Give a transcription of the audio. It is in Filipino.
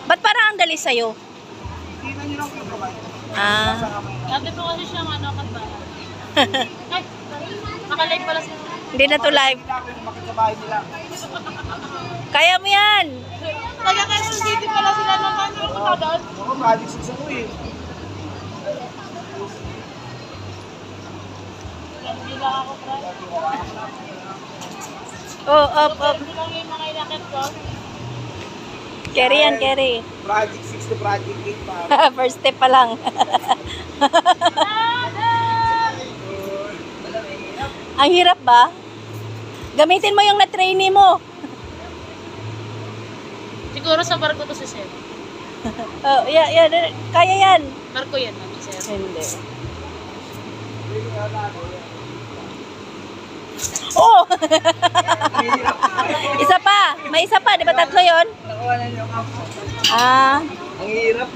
Ba't parang ang dali sa'yo? Tingnan nyo lang yung kamay. Ah. Dati po kasi siyang kanta. Ay, nakalive pala siya. Hindi na to live. Bakit sa bahay nila? Kaya mo yan. Kaya Quezon City pala sila naman yung katadaan. Oo, project 6 ako eh. Hindi lang ako try. Oh, up. Hindi lang yung mga inakit ko. Carry yan, carry. Project 6 to project 8 pa. First step pa lang. Ang hirap ba? Gamitin mo yung na-trainee mo. Siguro sa barko to si Sir. Oh, yeah, kaya yan. Barko yan, mami, Sir. Hindi. Oh! Isa pa. May isa pa. Di ba tatlo yon? Nakuha na yung ako. Ah. Ang hirap.